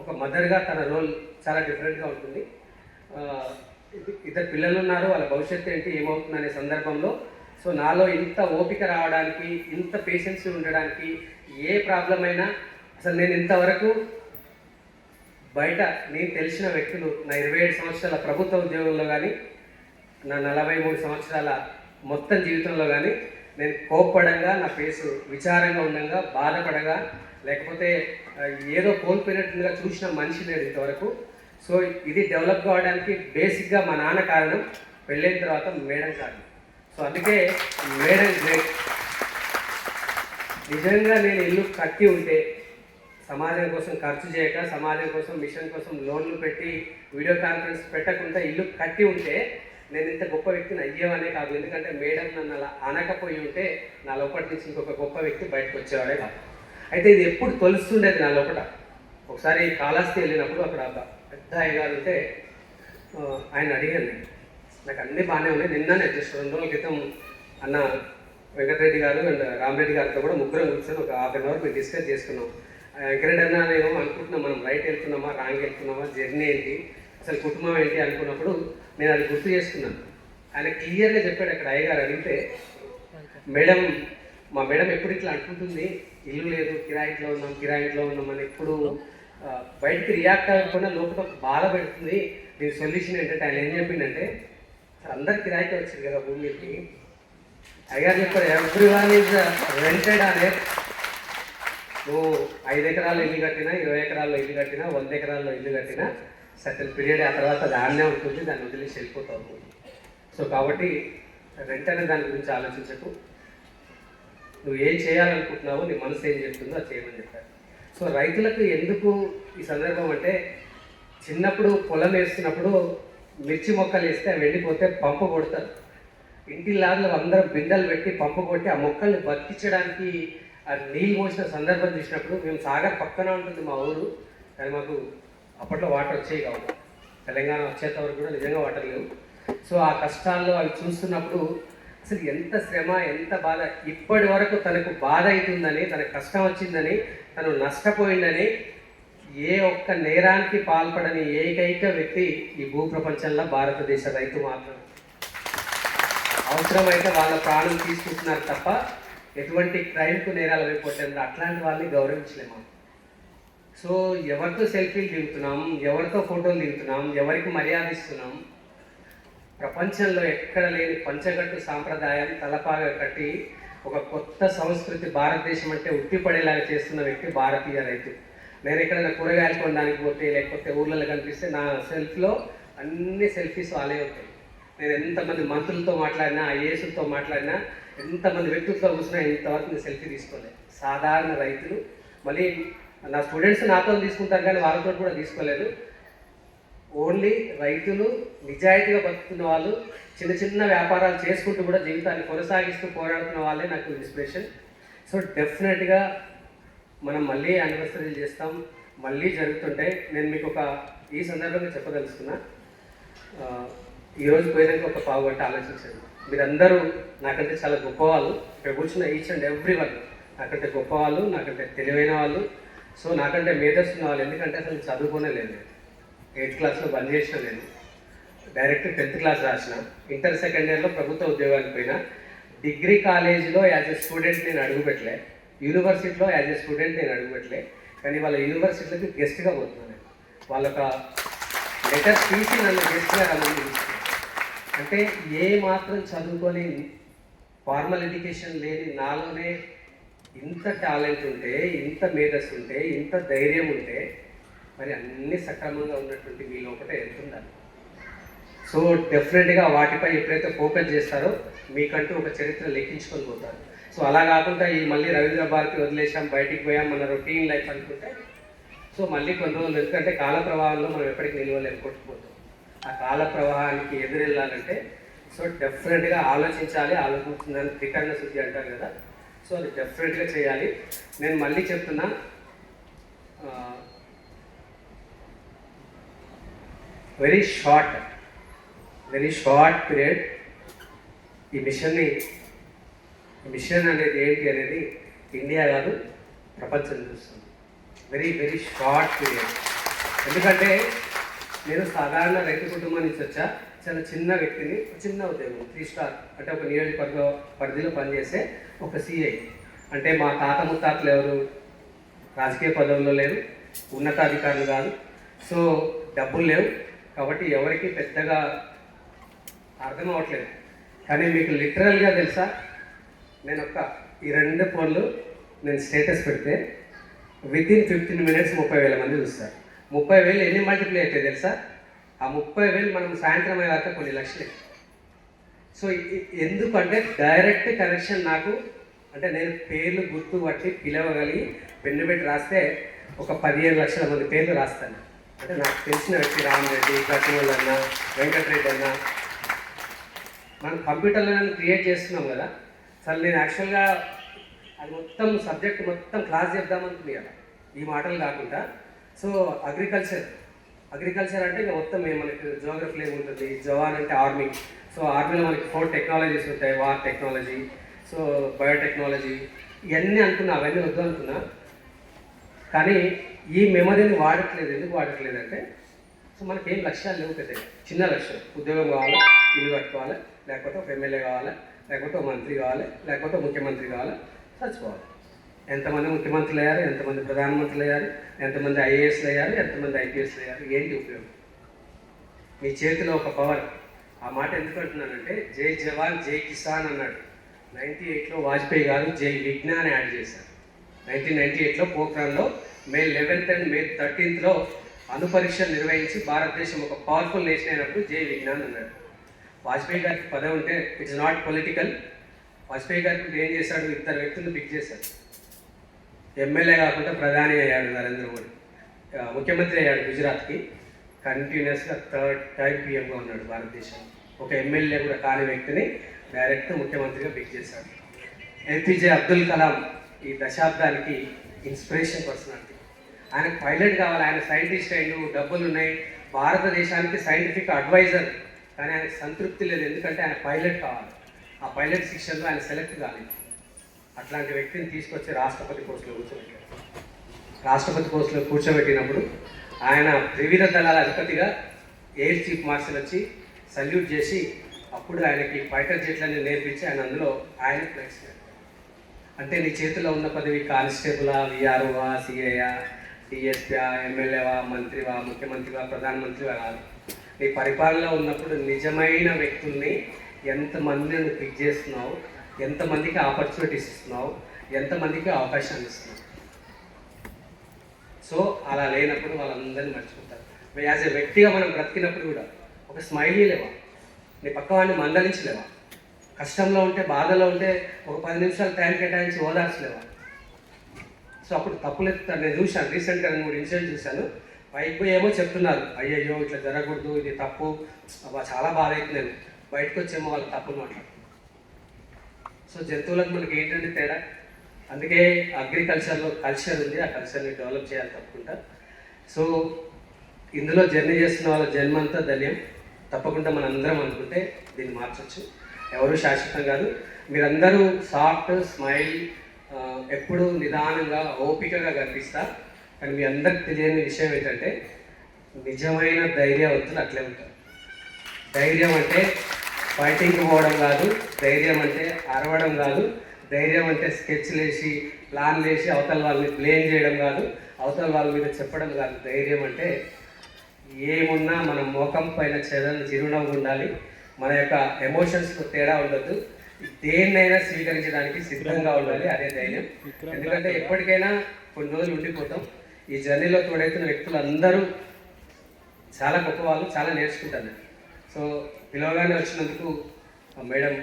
Speaker 1: ఒక మదర్గా తన రోల్ చాలా డిఫరెంట్గా ఉంటుంది. 2 పిల్లలు ఉన్నారు, వాళ్ళ భవిష్యత్తు ఏంటి, ఏమవుతుంది అనే సందర్భంలో సో నాలో ఇంత ఓపిక రావడానికి, ఇంత పేషెన్స్ ఉండడానికి, ఏ ప్రాబ్లం అయినా అసలు నేను ఇంతవరకు బయట నేను తెలిసిన వ్యక్తులు నా 27 సంవత్సరాల ప్రభుత్వ ఉద్యోగంలో కానీ, నా 43 సంవత్సరాల మొత్తం జీవితంలో కానీ నేను కోప్పడంగా, నా ఫేసు విచారంగా ఉండగా, బాధపడగా, లేకపోతే ఏదో కోల్పోయినట్టుగా చూసిన మనిషి లేదు ఇంతవరకు. సో ఇది డెవలప్ కావడానికి బేసిక్గా మా నాన్న కారణం, పెళ్ళైన తర్వాత మేడం కారణం. సో అందుకే మేడం గ్రేట్. నిజంగా నేను ఇల్లు కట్టి ఉంటే సమాజం కోసం ఖర్చు చేయక, సమాజం కోసం మిషన్ కోసం లోన్లు పెట్టి వీడియో కాన్ఫరెన్స్ పెట్టకుండా ఇల్లు కట్టి ఉంటే నేను ఇంత గొప్ప వ్యక్తిని అయ్యేవనే కాదు. ఎందుకంటే మేడం నన్ను అలా అనకపోయి ఉంటే నా లోపటి నుంచి ఇంకొక గొప్ప వ్యక్తి బయటకు వచ్చేవాడే కాదు. అయితే ఇది ఎప్పుడు తొలుస్తుండేది నా లోపల. ఒకసారి కాళహస్తి వెళ్ళినప్పుడు అక్కడ పెద్ద అయ్యగారు ఉంటే ఆయన అడిగాను నేను, నాకు అన్నీ బాగానే ఉన్నాయి. నిన్ననే జస్ట్ 2 రోజుల క్రితం అన్న వెంకటరెడ్డి గారు అండ్ రామరెడ్డి గారితో కూడా ముగ్గురం కూర్చొని ఒక ½ గంట వరకు డిస్కస్ చేసుకున్నాం. వెంకరెడ్డి అన్న నేను అనుకుంటున్నాం మనం రైట్ వెళ్తున్నామా, రాంగ్ వెళ్తున్నామా, జర్నీ ఏంటి, అసలు కుటుంబం ఏంటి అనుకున్నప్పుడు నేను అది గుర్తు చేసుకున్నాను. ఆయన క్లియర్గా చెప్పాడు. అక్కడ అయ్యగారు అడిగితే, మేడం మా మేడం ఎప్పుడు ఇట్లా అనుకుంటుంది, ఇల్లు లేదు, కిరాయింట్లో ఉన్నాం అని ఎప్పుడు బయటికి రియాక్ట్ అవ్వకుండా లోపల బాధ పెడుతుంది. దీనికి సొల్యూషన్ ఏంటంటే ఆయన ఏం చెప్పిండంటే, అందరు కిరాయికి వచ్చారు కదా భూమికి. అయ్యగారు చెప్పారు, ఎవ్రీవన్ ఈజ్ రెంటెడ్ అనే. నువ్వు 5 ఎకరాల్లో ఇల్లు కట్టినా, 20 ఎకరాల్లో ఇల్లు కట్టినా, 100 ఎకరాల్లో ఇల్లు కట్టినా సర్టన్ పీరియడ్ ఆ తర్వాత దాన్నే ఉంటుంది, దాన్ని వదిలేసి వెళ్ళిపోతావు. సో కాబట్టి రెంట్ అనే దాని గురించి ఆలోచించకు, నువ్వు ఏం చేయాలనుకుంటున్నావో నీ మనసు ఏం చెప్తుందో అది చేయమని చెప్పారు. సో రైతులకు ఎందుకు ఈ సందర్భం అంటే, చిన్నప్పుడు పొలం వేస్తున్నప్పుడు మిర్చి మొక్కలు వేస్తే అవి వెళ్ళిపోతే పంపు కొడతారు. ఇంటి లాగా అందరూ బిందెలు పెట్టి పంపు కొట్టి ఆ మొక్కల్ని బతికించడానికి ఆ నీళ్ళు మోసిన సందర్భం చూసినప్పుడు, మేము సాగర్ పక్కన ఉంటుంది మా ఊరు, కానీ మాకు అప్పట్లో వాటర్ వచ్చేవి కావు. తెలంగాణ వచ్చేంత వరకు కూడా నిజంగా వాటర్ లేవు. సో ఆ కష్టాల్లో అవి చూస్తున్నప్పుడు అసలు ఎంత శ్రమ, ఎంత బాధ. ఇప్పటి వరకు తనకు బాధ అవుతుందని, తనకు కష్టం వచ్చిందని, తను నష్టపోయిందని ఏ ఒక్క నేరానికి పాల్పడని ఏకైక వ్యక్తి ఈ భూ ప్రపంచంలో భారతదేశ రైతు మాత్రం. అవసరమైతే వాళ్ళ ప్రాణం తీసుకుంటున్నారు తప్ప ఎటువంటి క్రైమ్కు నేరాలు అయిపోతుంది. అట్లాంటి వాళ్ళని గౌరవించలేము. సో ఎవరితో సెల్ఫీలు దిగుతున్నాం, ఎవరితో ఫోటోలు దిగుతున్నాం, ఎవరికి మర్యాద ఇస్తున్నాం. ప్రపంచంలో ఎక్కడ లేని పంచగట్టు సాంప్రదాయం తలపాగా కట్టి ఒక కొత్త సంస్కృతి భారతదేశం అంటే ఉట్టిపడేలాగా చేస్తున్న వ్యక్తి భారతీయ రైతు. నేను ఎక్కడైనా కూరగాయలు కొనడానికి పోతే, లేకపోతే ఊళ్ళలో కనిపిస్తే నా సెల్ఫ్లో అన్ని సెల్ఫీస్ వాళ్ళే ఉంటాయి. నేను ఎంతమంది మంత్రులతో మాట్లాడినా, ఐఏఎస్లతో మాట్లాడినా, ఎంతమంది వ్యక్తులతో కూర్చున్నా ఇంతవరకు నేను సెల్ఫీ తీసుకోలేదు. సాధారణ రైతులు, మళ్ళీ నా స్టూడెంట్స్ నాతో తీసుకుంటారు కానీ వాళ్ళతో కూడా తీసుకోలేదు. ఓన్లీ రైతులు, నిజాయితీగా బతుకుతున్న వాళ్ళు, చిన్న చిన్న వ్యాపారాలు చేసుకుంటూ కూడా జీవితాన్ని కొనసాగిస్తూ పోరాడుతున్న వాళ్ళే నాకు ఇన్స్పిరేషన్. సో డెఫినెట్గా మనం మళ్ళీ యానివర్సరీలు చేస్తాం, మళ్ళీ జరుగుతుంటాయి. నేను మీకు ఈ సందర్భంగా చెప్పదలుచుకున్నా, ఈరోజు పోయినాక ఒక పావు గంట ఆలోచించండి. మీరందరూ నాకంటే చాలా గొప్పవాళ్ళు. ఇక్కడ కూర్చున్న ఈచ్ అండ్ ఎవ్రీ వన్ నాకంటే గొప్పవాళ్ళు, నాకంటే తెలివైన వాళ్ళు. సో నాకంటే మేధస్సు ఉన్న వాళ్ళు. ఎందుకంటే అసలు చదువుకోనే లేదు. నేను 8th క్లాస్లో బంద్ చేసిన, నేను డైరెక్ట్ 10th క్లాస్ రాసిన. ఇంటర్ సెకండ్ ఇయర్లో ప్రభుత్వ ఉద్యోగానికి పోయినా. డిగ్రీ కాలేజీలో యాజ్ ఎ స్టూడెంట్ నేను అడుగుపెట్టలే, యూనివర్సిటీలో యాజ్ ఎ స్టూడెంట్ నేను అడుగుపెట్టలే. కానీ వాళ్ళ యూనివర్సిటీలకి గెస్ట్గా పోతున్నాను నేను. వాళ్ళొక లెటర్ తీసి నన్ను గెస్ట్గా రమ్మని. అంటే ఏ మాత్రం చదువుకొని ఫార్మల్ ఎడ్యుకేషన్ లేని నాలోనే ఇంత టాలెంట్ ఉంటే, ఇంత మేధస్సు ఉంటే, ఇంత ధైర్యం ఉంటే, మరి అన్నీ సక్రమంగా ఉన్నటువంటి మీ లోపల ఎంత ఉండాలి. సో డెఫినెట్గా వాటిపై ఎప్పుడైతే ఫోకస్ చేస్తారో మీకంటూ ఒక చరిత్ర లెక్కించుకొని పోతారు. సో అలా కాకుండా ఈ మళ్ళీ రవీంద్ర భారతి వదిలేసాం, బయటికి పోయాం, మన రొటీన్ లైఫ్ అనుకుంటే సో మళ్ళీ కొన్ని రోజులు, ఎందుకంటే కాల ప్రవాహంలో మనం ఎప్పటికీ నిల్వలేము, కొట్టుకుపోతాం. ఆ కాల ప్రవాహానికి ఎదురెళ్ళాలంటే సో డెఫినెట్గా ఆలోచించాలి. ఆలోచించిందని త్రికరణ శుద్ధి అంటారు కదా, సో అది డెఫినెట్గా చేయాలి. నేను మళ్ళీ చెప్తున్నా, వెరీ షార్ట్ పీరియడ్ ఈ మిషన్ అనేది ఏంటి అనేది ఇండియా కాదు ప్రపంచం చూస్తుంది. Very short period. ఎందుకంటే నేను సాధారణ రైతు కుటుంబం నుంచి వచ్చా. చాలా చిన్న వ్యక్తిని, చిన్న ఉద్యోగం, 3 స్టార్ అంటే ఒక నియోజకవర్గ పరిధిలో పనిచేసే ఒక సిఐ. అంటే మా తాత ముత్తాతలు ఎవరు రాజకీయ పదవుల్లో లేరు, ఉన్నతాధికారులు కాదు. సో డబ్బులు లేవు కాబట్టి ఎవరికి పెద్దగా అర్థం అవ్వట్లేదు. కానీ మీకు లిటరల్గా తెలుసా, నేను ఈ 2 ఫోన్లు నేను స్టేటస్ పెడితే వితిన్ 15 minutes 30,000 మంది చూస్తారు. 30,000 ఎన్ని మల్టిప్లై అవుతాయి తెలుసా? ఆ 30,000 మనం సాయంత్రం అయ్యాక కొన్ని లక్షలే. సో ఎందుకంటే డైరెక్ట్ కనెక్షన్ నాకు, అంటే నేను పేర్లు గుర్తు పట్టి పిలవగలిగి పెన్ను పెట్టి రాస్తే ఒక 15 లక్షల మంది పేర్లు రాస్తాను. అంటే నాకు తెలిసిన వ్యక్తి రామరెడ్డి, ప్రతిమల్ అన్న, వెంకటరెడ్డి అన్న, మనం కంప్యూటర్లో క్రియేట్ చేస్తున్నాం కదా. అసలు నేను యాక్చువల్గా అది మొత్తం సబ్జెక్ట్ మొత్తం క్లాస్ చెప్దామనుకున్నాను కదా, ఈ మాటలు కాకుండా. సో అగ్రికల్చర్ అంటే ఇంకా మొత్తం మనకి జోగ్రఫీలో ఏముంటుంది, జవాన్ అంటే ఆర్మీ. సో ఆర్మీలో మనకి 4 టెక్నాలజీస్ ఉంటాయి, వార్ టెక్నాలజీ, సో బయోటెక్నాలజీ, ఇవన్నీ అనుకున్నా. అవన్నీ వద్దు అనుకున్నా. కానీ ఈ మెమరీని వాడట్లేదు. ఎందుకు వాడట్లేదు అంటే, సో మనకేం లక్ష్యాలు లేవు కదా. చిన్న లక్ష్యం, ఉద్యోగం కావాలి, ఇల్లు కట్టుకోవాలి, లేకపోతే ఒక ఎమ్మెల్యే కావాలి, లేకపోతే ఒక మంత్రి కావాలి, లేకపోతే ముఖ్యమంత్రి కావాలి, చచ్చిపోవాలి. ఎంతమంది ముఖ్యమంత్రులు అయ్యారు, ఎంతమంది ప్రధానమంత్రులు అయ్యారు, ఎంతమంది ఐఏఎస్లు అయ్యారు, ఎంతమంది ఐపీఎస్లు అయ్యారు, ఏంటి ఉపయోగం? మీ చేతిలో ఒక పవర్. ఆ మాట ఎందుకు అంటున్నానంటే, జై జవాన్ జై కిసాన్ అన్నాడు. 98లో వాజ్పేయి గారు జై విజ్ఞాన్ యాడ్ చేశారు. 1998లో పోఖ్రాన్లో మే 11th అండ్ మే 13th అణుపరీక్షలు నిర్వహించి భారతదేశం ఒక పవర్ఫుల్ నేషన్ అయినప్పుడు జై విజ్ఞాన్ అన్నాడు. వాజ్పేయి గారికి పదవి ఉంటే ఇట్స్ నాట్ పొలిటికల్. వాజ్పేయి గారికి ఏం చేశాడు? 2 వ్యక్తులను పిక్ చేశాడు. ఎమ్మెల్యే కాకుండా ప్రధాని అయ్యాడు నరేంద్ర మోడీ. ముఖ్యమంత్రి అయ్యాడు గుజరాత్కి. కంటిన్యూస్గా 3rd టైం పిఎంగా ఉన్నాడు భారతదేశం. ఒక ఎమ్మెల్యే కూడా కాని వ్యక్తిని డైరెక్ట్ ముఖ్యమంత్రిగా పిక్ చేశాడు. ఏపీజే అబ్దుల్ కలాం ఈ దశాబ్దానికి ఇన్స్పిరేషన్ పర్సనాలిటీ. ఆయన పైలట్ కావాలి, ఆయన సైంటిస్ట్ అయ్యిండు, డబ్బులు ఉన్నాయి, భారతదేశానికి సైంటిఫిక్ అడ్వైజర్. కానీ ఆయనకు సంతృప్తి లేదు, ఎందుకంటే ఆయన పైలట్ కావాలి. ఆ పైలట్ శిక్షణలో ఆయన సెలెక్ట్ కాలేదు. అట్లాంటి వ్యక్తిని తీసుకొచ్చి రాష్ట్రపతి పోస్టులో కూర్చోబెట్టారు. రాష్ట్రపతి పోస్టులో కూర్చోబెట్టినప్పుడు ఆయన త్రివిధ దళాల అధిపతిగా ఎయిర్ చీఫ్ మార్షల్ వచ్చి సల్యూట్ చేసి, అప్పుడు ఆయనకి ఫైటర్ జెట్లని నేర్పించి ఆయన అందులో ఆయన ఫ్లైట్స్. అంటే నీ చేతిలో ఉన్న పదవి కానిస్టేబులా, విఆర్ఓవా, సిఐయా, డిఎస్పీయా, ఎమ్మెల్యేవా, మంత్రివా, ముఖ్యమంత్రివా, ప్రధానమంత్రివా కాదు. నీ పరిపాలనలో ఉన్నప్పుడు నిజమైన వ్యక్తుల్ని ఎంతమందిని నువ్వు పిక్ చేస్తున్నావు, ఎంతమందికి ఆపర్చునిటీస్ ఇస్తున్నావు, ఎంతమందికి అవకాశాన్ని ఇస్తున్నావు. సో అలా లేనప్పుడు వాళ్ళందరినీ మర్చిపోతారు. యాజ్ ఎ వ్యక్తిగా మనం బ్రతికినప్పుడు కూడా ఒక స్మైలీ లేవా, నీ పక్క వాడిని మందలించలేవా, కష్టంలో ఉంటే బాధలో ఉంటే ఒక 10 నిమిషాలు టైం కేటాయించి ఓదార్చలేవా. సో అప్పుడు తప్పులు ఎత్తుతారు. నేను చూశాను రీసెంట్గా 2-3 ఇన్సిడెంట్ చూశాను. పైకి పోయి ఏమో చెప్తున్నారు, అయ్యయ్యో ఇట్లా జరగకూడదు, ఇది తప్పు, చాలా బాధ అవుతుంది. నేను బయటకు వచ్చేమో వాళ్ళు తప్పులు మాట్లాడు. సో జంతువులకు మనకి ఏంటంటే తేడా. అందుకే అగ్రికల్చర్లో కల్చర్ ఉంది, ఆ కల్చర్ని డెవలప్ చేయాలి తప్పకుండా. సో ఇందులో జర్నీ చేస్తున్న వాళ్ళ జన్మంతా ధన్యం. తప్పకుండా మనందరం అనుకుంటే దీన్ని మార్చవచ్చు. ఎవరు శాశ్వతం కాదు. మీరందరూ సాఫ్ట్ స్మైల్, ఎప్పుడు నిదానంగా ఓపికగా కనిపిస్తా. కానీ మీ అందరికి తెలియని విషయం ఏంటంటే, నిజమైన ధైర్యవంతులు అట్లే ఉంటారు. ధైర్యం అంటే ఫైటింగ్ పోవడం కాదు, ధైర్యం అంటే అరవడం కాదు, ధైర్యం అంటే స్కెచ్లు వేసి ప్లాన్లు వేసి అవతల వాళ్ళని బ్లేమ్ చేయడం కాదు, అవతల వాళ్ళ మీద చెప్పడం కాదు. ధైర్యం అంటే ఏమున్నా మన ముఖం పైన చిరునవ్వు ఉండాలి, మన యొక్క ఎమోషన్స్కు తేడా ఉండొద్దు, దేన్నైనా స్వీకరించడానికి సిద్ధంగా ఉండాలి. అదే ధైర్యం. ఎందుకంటే ఎప్పటికైనా కొన్ని రోజులు ఉండిపోతాం. ఈ జర్నీలో తోడైతున్న వ్యక్తులు అందరూ చాలా గొప్ప వాళ్ళు, చాలా నేర్చుకుంటారు. సో పిలవగానే వచ్చినందుకు మేడం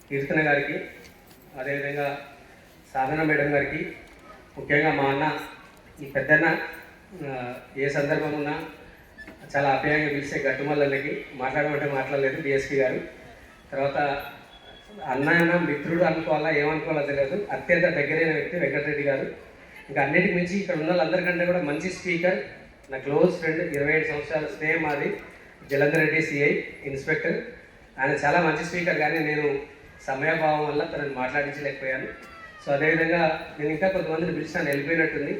Speaker 1: కీర్తన గారికి, అదేవిధంగా సాధన మేడం గారికి, ముఖ్యంగా మా అన్న ఈ పెద్దన్న ఏ సందర్భం ఉన్నా చాలా ఆప్యాయంగా పిలిచే గట్టుమల్లకి మాట్లాడమంటే మాట్లాడలేదు డిఎస్పీ గారు. తర్వాత అన్న మిత్రుడు అనుకోవాలా ఏమనుకోవాలో తెలియదు, అత్యంత దగ్గరైన వ్యక్తి వెంకటరెడ్డి గారు. ఇంకా అన్నిటికి మించి ఇక్కడ ఉన్న వాళ్ళందరికంటే కూడా మంచి స్పీకర్, నా క్లోజ్ ఫ్రెండ్, 27 సంవత్సరాల స్నేహం మాది, జలంధర్ రెడ్డి సిఐ ఇన్స్పెక్టర్. ఆయన చాలా మంచి స్పీకర్, కానీ నేను సమయభావం వల్ల తనని మాట్లాడించలేకపోయాను. సో అదేవిధంగా నేను ఇంకా కొంతమందిని పిలిచాను, వెళ్ళిపోయినట్టుంది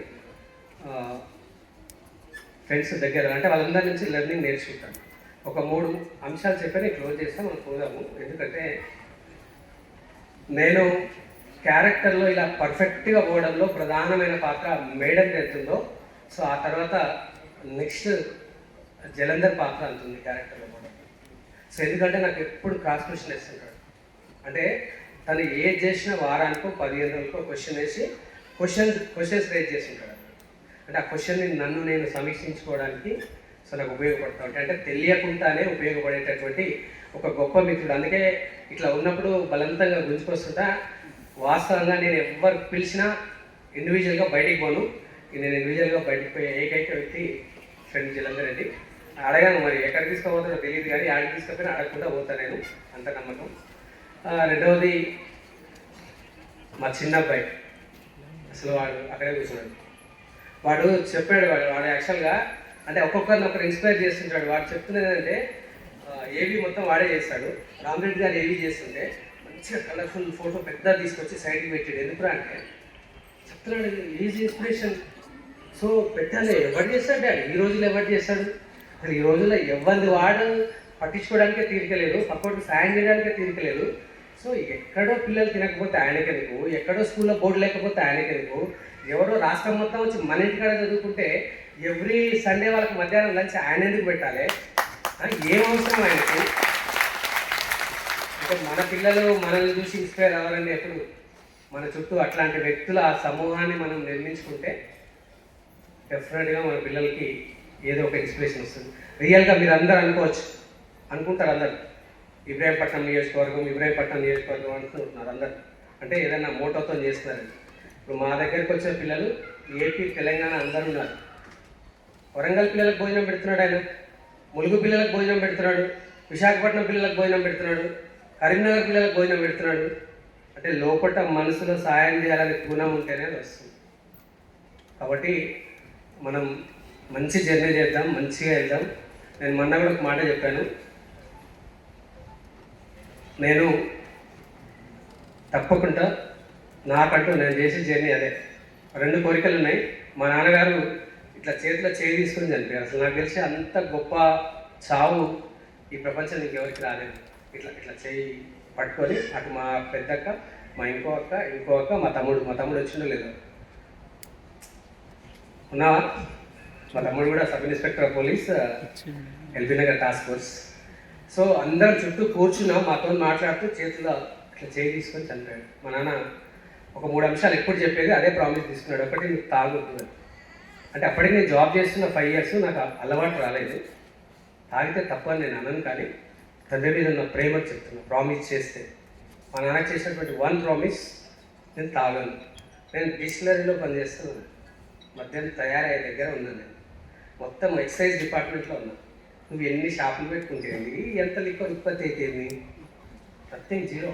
Speaker 1: ఫ్రెండ్స్ దగ్గర. అంటే వాళ్ళందరి నుంచి లెర్నింగ్ నేర్చుకుంటాను. ఒక 3 అంశాలు చెప్పి నేను క్లోజ్ చేస్తాను, మనం పోదాము. ఎందుకంటే నేను క్యారెక్టర్లో ఇలా పర్ఫెక్ట్గా పోవడంలో ప్రధానమైన పాత్ర మేడం వెళ్తుందో, సో ఆ తర్వాత నెక్స్ట్ జలంధర్ పాత్ర అంటుంది క్యారెక్టర్లో పోవడం. సో ఎందుకంటే నాకు ఎప్పుడు క్రాస్ క్వశ్చన్ వేస్తుంటాడు. అంటే తను ఏది చేసినా వారానికో 15 రోజులకో క్వశ్చన్ వేసి క్వశ్చన్స్ రేజ్ చేస్తుంటాడు. అంటే ఆ క్వశ్చన్ని నన్ను నేను సమీక్షించుకోవడానికి సో నాకు ఉపయోగపడుతూ ఉంటాయి. అంటే తెలియకుండానే ఉపయోగపడేటటువంటి ఒక గొప్ప మిత్రుడు. అందుకే ఇట్లా ఉన్నప్పుడు బలవంతంగా గుంజుకొస్తుంటా. వాస్తవంగా నేను ఎవరు పిలిచినా ఇండివిజువల్గా బయటికి పోను. నేను ఇండివిజువల్గా బయటకు పోయే ఏకైక వ్యక్తి ఫ్రెండ్ జలంధర్ రెడ్డి. అడగాను మరి ఎక్కడ తీసుకోబోతానో తెలియదు కానీ ఆడికి తీసుకపోయినా అడగకుండా పోతాను నేను, అంత నమ్మకం. రెండవది మా చిన్న అబ్బాయి, అసలు వాడు అక్కడే కూర్చున్నాడు. వాడు చెప్పాడు, వాడు యాక్చువల్గా అంటే ఒక్కొక్కరిని ఒకరు ఇన్స్పైర్ చేస్తుంటాడు. వాడు చెప్తున్నది ఏంటంటే ఏవి మొత్తం వాడే చేస్తాడు. రామరెడ్డి గారు ఏవి చేస్తుంటే మంచిగా కలర్ఫుల్ ఫోటో పెద్ద తీసుకొచ్చి సైడ్కి పెట్టాడు. ఎందుకురా అంటే చెప్తున్నాడు, ఈజీ ఇన్స్పిరేషన్. సో పెట్టాలి, ఎవరు చేస్తాడు డాడీ, ఈ రోజుల్లో ఎవరు చేస్తాడు, అసలు ఈ రోజుల్లో ఎవరిది వాడు పట్టించుకోవడానికే తీరికలేదు, పక్కకు సాయం చేయడానికే తీరికలేదు. సో ఎక్కడో పిల్లలు తినకపోతే ఆయనకెందుకు, ఎక్కడో స్కూల్లో బోర్డు లేకపోతే ఆయనకెందుకు, ఎవరో రాష్ట్రం మొత్తం వచ్చి మన ఇంటికాడ చదువుకుంటే ఎవ్రీ సండే వాళ్ళకి మధ్యాహ్నం లంచ్ ఆయన ఎందుకు పెట్టాలి, ఏం అవసరం ఆయనకి? అంటే మన పిల్లలు మనల్ని చూసి ఇన్స్పైర్ అవ్వాలంటే ఎప్పుడు మన చుట్టూ అట్లాంటి వ్యక్తుల ఆ సమూహాన్ని మనం నిర్మించుకుంటే డెఫినెట్గా మన పిల్లలకి ఏదో ఒక ఇన్స్పిరేషన్ వస్తుంది. రియల్గా మీరు అందరూ అనుకుంటారు అందరు ఇబ్రాహీంపట్నం నియోజకవర్గం అనుకుంటున్నారు అందరు, అంటే ఏదైనా మోటోతో చేస్తున్నారండి. ఇప్పుడు మా దగ్గరికి వచ్చిన పిల్లలు ఏపీ, తెలంగాణ అందరూ ఉన్నారు. వరంగల్ పిల్లలకు భోజనం పెడుతున్నాడు ఆయన, ములుగు పిల్లలకు భోజనం పెడుతున్నాడు, విశాఖపట్నం పిల్లలకు భోజనం పెడుతున్నాడు, కరీంనగర్ పిల్లలకు భోజనం పెడుతున్నాడు. అంటే లోపల మనసులో సాయం చేయాలనే గుణం ఉంటేనే అది వస్తుంది. కాబట్టి మనం మంచి జర్నీ చేద్దాం, మంచిగా వెళ్దాం. నేను మొన్న కూడా ఒక మాట చెప్పాను, నేను తప్పకుండా నాకంటూ నేను చేసే జర్నీ అదే. 2 కోరికలు ఉన్నాయి. మా నాన్నగారు ఇట్లా చేతిలో చేయి తీసుకుని చనిపోయారు. అసలు నాకు తెలిసి అంత గొప్ప చావు ఈ ప్రపంచం ఇంకెవరికి రాలేదు. ఇట్లా చేయి పట్టుకొని అటు మా పెద్దక్క, మా ఇంకో అక్క, మా తమ్ముడు వచ్చిండో లేదో ఉన్నావా? మా తమ్ముడు కూడా sub inspector of police, LB Nagar task force. So అందరం చుట్టూ కూర్చున్నాం, మాతో మాట్లాడుతూ చేతిలో ఇట్లా చేయి తీసుకొని చనిపోయాడు. మా నాన్న ఒక 3 అంశాలు ఎప్పుడు చెప్పేది అదే ప్రామిస్ తీసుకున్నాడు. ఒకటి, నీకు తాగొద్దు. అంటే అప్పటికి నేను జాబ్ చేస్తున్న 5 years నాకు అలవాటు రాలేదు. తాగితే తప్పు అని నేను అనను, కానీ తండ్రి మీద ఉన్న ప్రేమ చెప్తున్నా. ప్రామిస్ చేస్తే మా నాన్న చేసినటువంటి 1 ప్రామిస్, నేను తాగను. నేను డిస్టిలరీలో పనిచేస్తున్నాను, మద్యం తయారయ్యే దగ్గర ఉన్నాను. నేను మొత్తం ఎక్సైజ్ డిపార్ట్మెంట్లో ఉన్నా. నువ్వు ఎన్ని షాపులు పెట్టుకుంటేంది, ఎంత లిక్కర్ ఉత్పత్తి అయితేంది, నథింగ్, జీరో.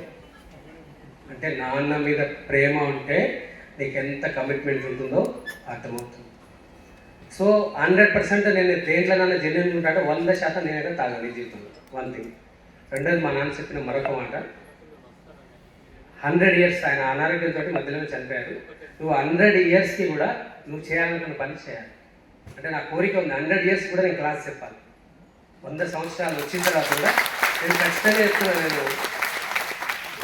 Speaker 1: అంటే నాన్న మీద ప్రేమ ఉంటే నీకు ఎంత కమిట్మెంట్ ఉంటుందో అర్థమవుతుంది. సో 100% నేను దేంట్లోనన్నా జెన్యున్ ఉంటాడో 100% నేనైతే తాగాలి జీవితంలో. 1 thing. రెండోది, మా నాన్న చెప్పిన మరొక మాట, 100 years ఆయన అనారోగ్యంతో మధ్యలోనే చనిపోయారు. నువ్వు 100 yearsకి కూడా నువ్వు చేయాలనుకున్న పని చేయాలి. అంటే నా కోరిక ఉంది, 100 years కూడా నేను క్లాస్ చెప్పాలి. 100 సంవత్సరాలు వచ్చిన తర్వాత కూడా నేను ఖచ్చితంగా చెప్తున్నాను. నేను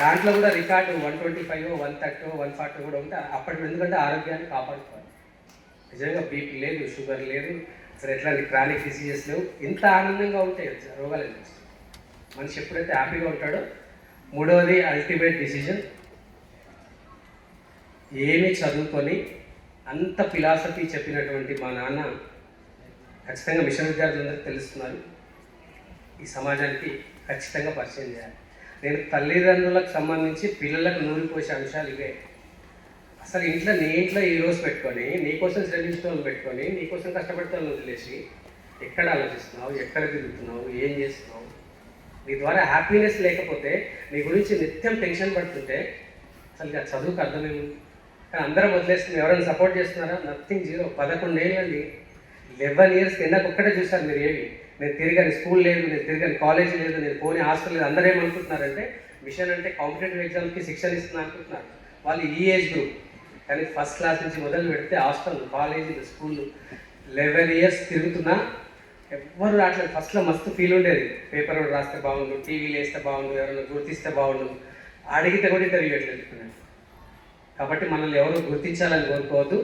Speaker 1: దాంట్లో కూడా రికార్డు 125, 130, 140 కూడా ఉంటే అప్పటి, ఎందుకంటే ఆరోగ్యాన్ని కాపాడుకోవాలి. నిజంగా బీపీ లేదు, షుగర్ లేదు, అసలు ఎట్లాంటి క్రానిక్ డిసీజెస్ లేవు. ఇంత ఆనందంగా ఉంటాయి రోగాలు అనిపిస్తుంది. మనిషి ఎప్పుడైతే హ్యాపీగా ఉంటాడో. మూడవది, అల్టిమేట్ డిసిజన్, ఏమి చదువుకొని అంత ఫిలాసఫీ చెప్పినటువంటి మా నాన్న ఖచ్చితంగా మిషన్ విద్యార్థులందరికీ తెలుస్తున్నారు. ఈ సమాజానికి ఖచ్చితంగా పరిచయం చేయాలి. నేను తల్లిదండ్రులకు సంబంధించి పిల్లలకు నూరిపోసే అంశాలు ఇవే. అసలు నీ ఇంట్లో ఈ రోజు పెట్టుకొని, నీకోసం శ్రమించిన వాళ్ళు పెట్టుకొని, నీకోసం కష్టపడతాను వదిలేసి ఎక్కడ ఆలోచిస్తున్నావు, ఎక్కడ తిరుగుతున్నావు, ఏం చేస్తున్నావు? నీ ద్వారా హ్యాపీనెస్ లేకపోతే, నీ గురించి నిత్యం టెన్షన్ పడుతుంటే అసలు చదువుకు అర్థమేముంది? కానీ అందరం వదిలేస్తుంది. ఎవరైనా సపోర్ట్ చేస్తున్నారా? Nothing, zero. 11 ఏళ్ళండి, 11 years కిందకు ఒక్కటే చూశారు మీరు. ఏవి నేను తిరగని స్కూల్ లేదు, నేను తిరగని కాలేజ్ లేదు, నేను పోనీ హాస్టల్ లేదు. అందరూ ఏమనుకుంటున్నారంటే మిషన్ అంటే కాంపిటేటివ్ ఎగ్జామ్స్కి శిక్షణ ఇస్తున్నా అనుకుంటున్నారు. వాళ్ళు ఈ ఏజ్ గ్రూప్. కానీ ఫస్ట్ క్లాస్ నుంచి మొదలు పెడితే హాస్టల్, కాలేజీలు, స్కూళ్ళు 11 years తిరుగుతున్నా ఎవ్వరు రావట్లేదు. ఫస్ట్లో మస్తు ఫీల్ ఉండేది, పేపర్ రాస్తే బాగుండు, టీవీలు వేస్తే బాగుండు, ఎవరైనా గుర్తిస్తే బాగుండు, అడిగితే కూడా ఇంటర్వ్యూ పెట్టలేదు. కాబట్టి మనల్ని ఎవరు గుర్తించాలని కోరుకోవద్దు.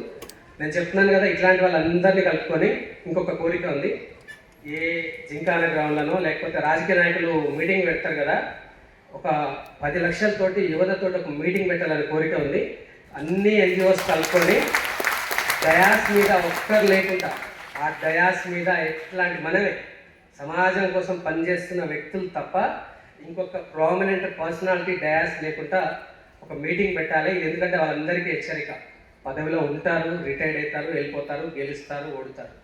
Speaker 1: నేను చెప్తున్నాను కదా, ఇట్లాంటి వాళ్ళందరినీ కలుపుకొని ఇంకొక కోరిక ఉంది. ఏ జింకాన గ్రౌండ్లను లేకపోతే రాజకీయ నాయకులు మీటింగ్ పెడతారు కదా, ఒక 10 లక్షలతోటి యువతతో ఒక మీటింగ్ పెట్టాలని కోరిక ఉంది. అన్ని NGOs కలుపుకొని డయాస్ మీద ఒక్కరు లేకుండా, ఆ డయాస్ మీద ఎట్లాంటి మనమే సమాజం కోసం పనిచేస్తున్న వ్యక్తులు తప్ప ఇంకొక ప్రామినెంట్ పర్సనాలిటీ డయాస్ లేకుండా ఒక మీటింగ్ పెట్టాలి. ఇది ఎందుకంటే వాళ్ళందరికీ హెచ్చరిక. పదవిలో ఉంటారు, రిటైర్డ్ అవుతారు, వెళ్ళిపోతారు, గెలుస్తారు, ఓడుతారు.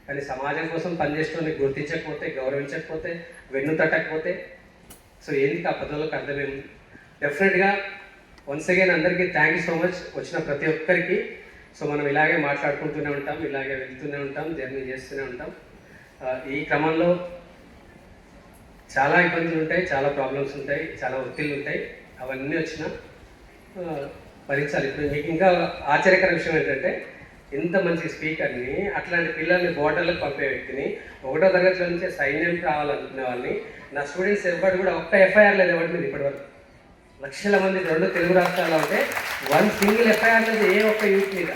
Speaker 1: కానీ సమాజం కోసం పనిచేస్తున్న గుర్తించకపోతే, గౌరవించకపోతే, వెన్ను తట్టకపోతే సో ఏంటి ఆ పదవులకు అర్థమేమి? డెఫినెట్గా వన్స్ అగైన్ అందరికీ థ్యాంక్ యూ సో మచ్. వచ్చిన ప్రతి ఒక్కరికి సో మనం ఇలాగే మాట్లాడుకుంటూనే ఉంటాం, ఇలాగే వెళ్తూనే ఉంటాం, జర్నీ చేస్తూనే ఉంటాం. ఈ క్రమంలో చాలా ఇబ్బందులు ఉంటాయి, చాలా ప్రాబ్లమ్స్ ఉంటాయి, చాలా ఒత్తిళ్ళు ఉంటాయి. అవన్నీ వచ్చినా భరించాలి. ఇప్పుడు మీకు ఇంకా ఆశ్చర్యకర విషయం ఏంటంటే ఇంత మంచి స్పీకర్ని, అట్లాంటి పిల్లల్ని బోర్డర్లకు పంపే వ్యక్తిని, 1వ తరగతిలో నుంచే సైన్యం రావాలనుకునే వాళ్ళని, నా స్టూడెంట్స్ ఎవరు కూడా ఒక్క ఎఫ్ఐఆర్ లేదు ఎవరి మీద ఇప్పటివరకు. లక్షల మంది 2 తెలుగు రాష్ట్రాల్లో ఉంటే 1 సింగిల్ ఎఫ్ఐఆర్ లేదు ఏ ఒక్క యూత్ మీద.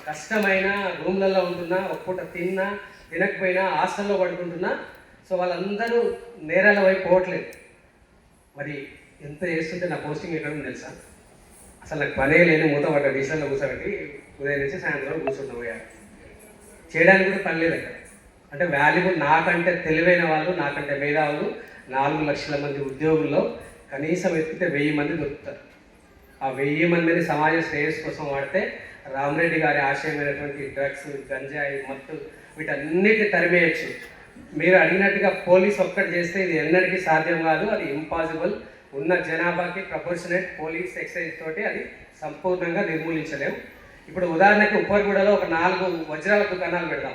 Speaker 1: కష్టమైన రూమ్లలో ఉంటున్నా, ఒక పూట తిన్నా తినకపోయినా హాస్టల్లో పడుకుంటున్నా సో వాళ్ళందరూ నేరాల వైపు పోవట్లేదు. మరి ఎంత చేస్తుంటే నా పోస్టింగ్ ఎక్కడ ఉంది తెలుసా? అసలు నాకు పనే లేని మూతపడ్డ డిజిటల్లో కూర్చోబెట్టి ఉదయం నుంచి సాయంత్రం కూర్చుంటాం అయ్యారు. చేయడానికి కూడా పని లేదు అక్కడ. అంటే వాల్యుబుల్ నాకంటే తెలివైన వాళ్ళు, నాకంటే మేధావులు 4 లక్షల మంది ఉద్యోగుల్లో కనీసం ఎత్తితే 1000 మంది దొరుకుతారు. ఆ 1000 మందిని సమాజ శ్రేయస్సు కోసం వాడితే రామరెడ్డి గారి ఆశయమైనటువంటి డ్రగ్స్, గంజాయి, మత్తు వీటన్నిటిని తరిమేయచ్చు. మీరు అడిగినట్టుగా పోలీస్ ఒక్కటి చేస్తే ఇది ఎన్నటికీ సాధ్యం కాదు, అది ఇంపాసిబుల్. ఉన్న జనాభాకి ప్రపోర్షనేట్ పోలీస్ ఎక్సైజ్ తోటి అది సంపూర్ణంగా నిర్మూలించలేము. ఇప్పుడు ఉదాహరణకి ఉప్పర్గూడలో ఒక 4 వజ్రాల దుకాణాలు పెడదాం.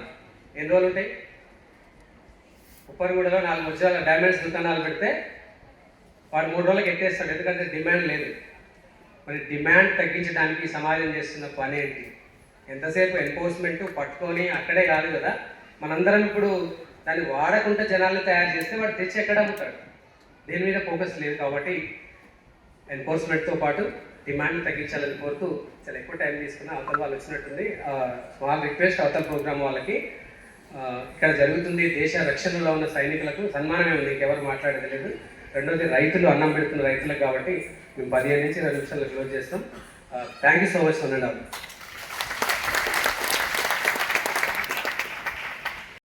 Speaker 1: ఎన్ని రోజులు ఉంటాయి? ఉప్పర్గూడలో 4 వజ్రాల డైమండ్స్ దుకాణాలు పెడితే వాడు 3 రోజులకు ఎత్తేస్తాడు, ఎందుకంటే డిమాండ్ లేదు. మరి డిమాండ్ తగ్గించడానికి సమాజం చేస్తున్న పని ఏంటి? ఎంతసేపు ఎన్ఫోర్స్మెంట్ పట్టుకొని అక్కడే కాదు కదా, మనందరం ఇప్పుడు దాన్ని వాడకుండా జనాలను తయారు చేస్తే వాడు తెచ్చి ఎక్కడ అమ్ముతాడు? దీని మీద ఫోకస్ లేదు. కాబట్టి ఎన్ఫోర్స్మెంట్తో పాటు డిమాండ్ తగ్గించాలని కోరుతూ చాలా ఎక్కువ టైం తీసుకున్న అవతల వాళ్ళు వచ్చినట్టుంది. స్మాల్ రిక్వెస్ట్ అవతల ప్రోగ్రామ్ వాళ్ళకి, ఇక్కడ జరుగుతుంది దేశ రక్షణలో ఉన్న సైనికులకు సన్మానమే ఉంది, ఇంకెవరు మాట్లాడేది లేదు. రెండోది రైతులు, అన్నం పెడుతున్న రైతులకు. కాబట్టి మేము 15 నుంచి 20 నిమిషాల్లో క్లోజ్ చేస్తాం. Thank you so much.